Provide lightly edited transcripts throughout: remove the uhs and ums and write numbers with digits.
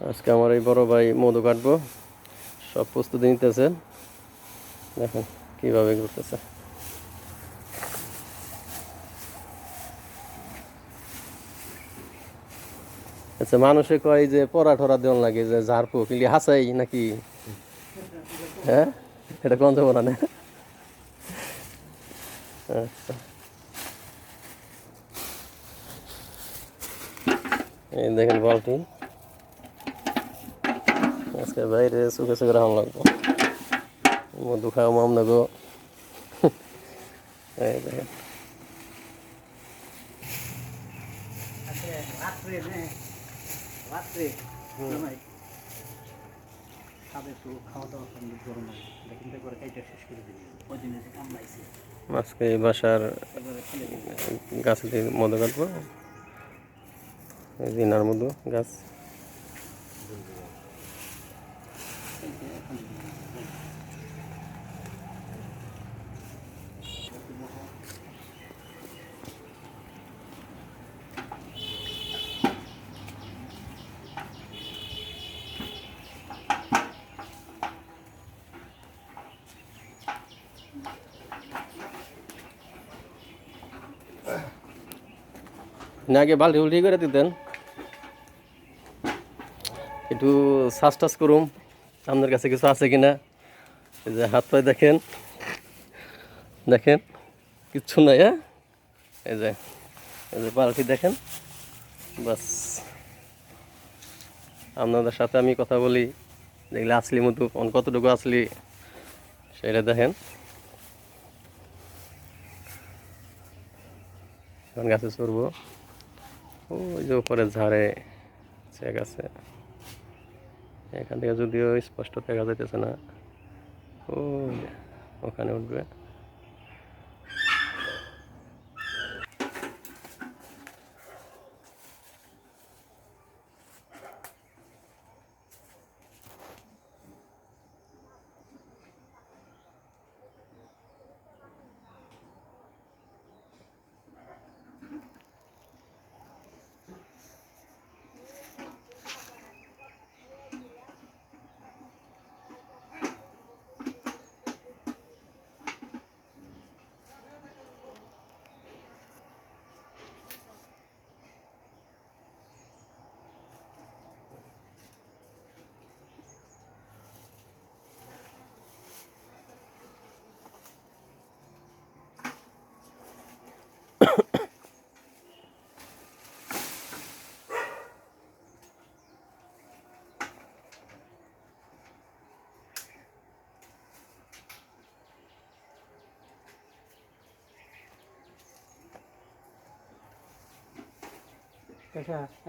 আজকে আমার এই বড় ভাই মধু কাটবো, সব প্রস্তুতি নিতেছে। দেখেন কিভাবে করতেছে। আচ্ছা, মানুষে কয় যে পরা ঠরা দেওয়ান লাগে, যে ঝাড়পো কিলি হাসাই নাকি? হ্যাঁ, এটা কোন যাবো না? আচ্ছা, এই দেখেন বালতি। আজকে বাইরে চোখে চোখে রাখা লাগবো, মধু খাওয়া মাম না গো। এই দেখেন আজকে এই বাসার গাছ দিয়ে মধু কাটবো, এই দিনার মধু গাছ। না, আগে বালতি উল্টি করে দিতেন, একটু শ্বাস টাস করুম আপনার কাছে কিছু আছে কিনা। এই যে হাত পায়ে দেখেন, দেখেন কিচ্ছু নাই। হ্যাঁ, এই যে বালতি দেখেন, বাস। আপনাদের সাথে আমি কথা বলি, দেখলে আসলি মতো কতটুকু আসলি সেটা দেখেন। এখন গাছে চড়বো, ওই যে উপরে ঝাড়ে চেক আছে, এখান থেকে যদিও স্পষ্ট দেখা যাইতেছে না, ওখানে উঠবে।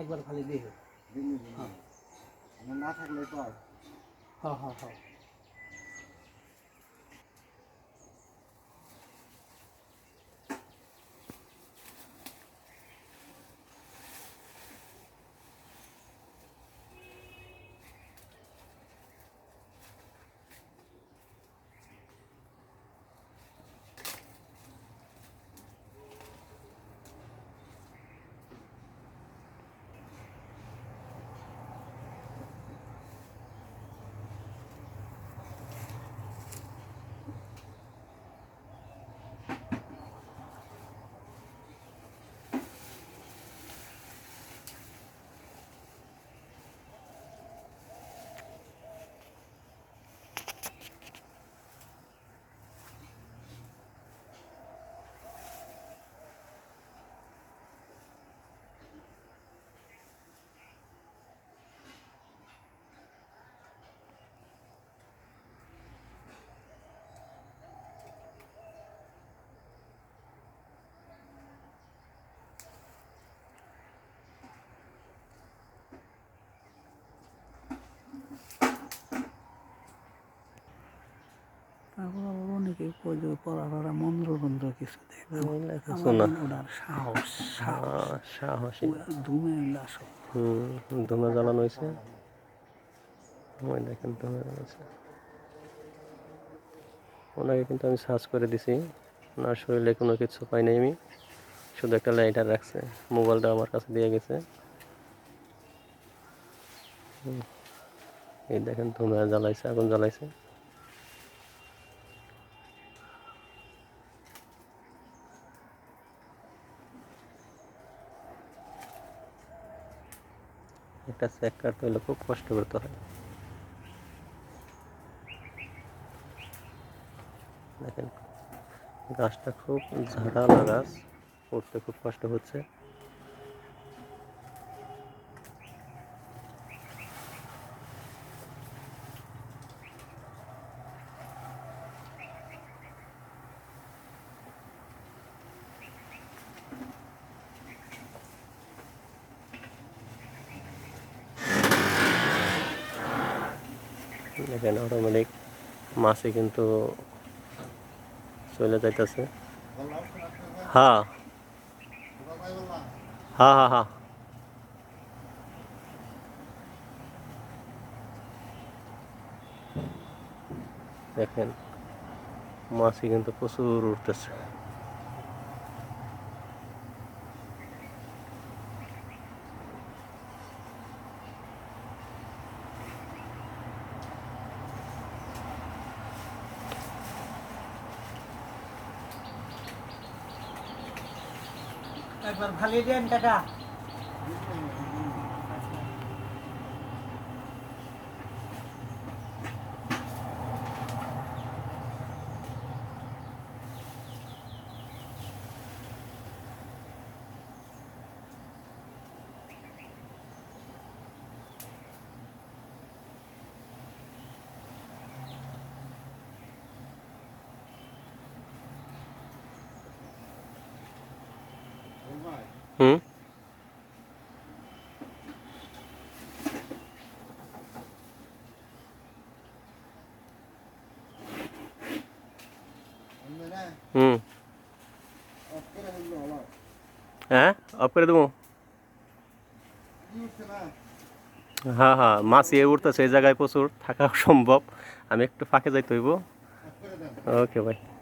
একবার খালি দিয়ে না থাকলে পর হ্যাঁ হ্যাঁ হ্যাঁ তারপর আবার অনেকে পড়ার মন্ত্র কিছু দেখবে ওনার সাহসী ধুমে আসো। ধুমে জ্বালানো হয়েছে, ওই দেখেন ধুমে জ্বালাচ্ছে। ওনাকে কিন্তু আমি সার্চ করে দিছি, ওনার শরীরে কোনো কিছু পাই নাই আমি, শুধু একটা লাইটার রাখছে, মোবাইলটা আমার কাছে দিয়ে গেছে। এই দেখেন ধুমা জ্বালাইছে, আগুন জ্বালাইছে। একটা চেক কাটতে হলে খুব কষ্ট করতে হয়। দেখেন গাছটা খুব ঝাড়ালা গাছ, উঠতে খুব কষ্ট হচ্ছে। দেখেন অটোমেটিক মাছই কিন্তু চলে যাইতেছে। হ্যাঁ হ্যাঁ হ্যাঁ হ্যাঁ, দেখেন মাছই কিন্তু প্রচুর উঠতেছে। একবার খালি দেন কাকা। হুম, হুম, হ্যাঁ অফ করে দেবো। হ্যাঁ হ্যাঁ, মাছ ইয়ে উঠতেছে এই জায়গায়, প্রচুর থাকা সম্ভব। আমি একটু ফাঁকে যাইতে হইব। ওকে ভাই।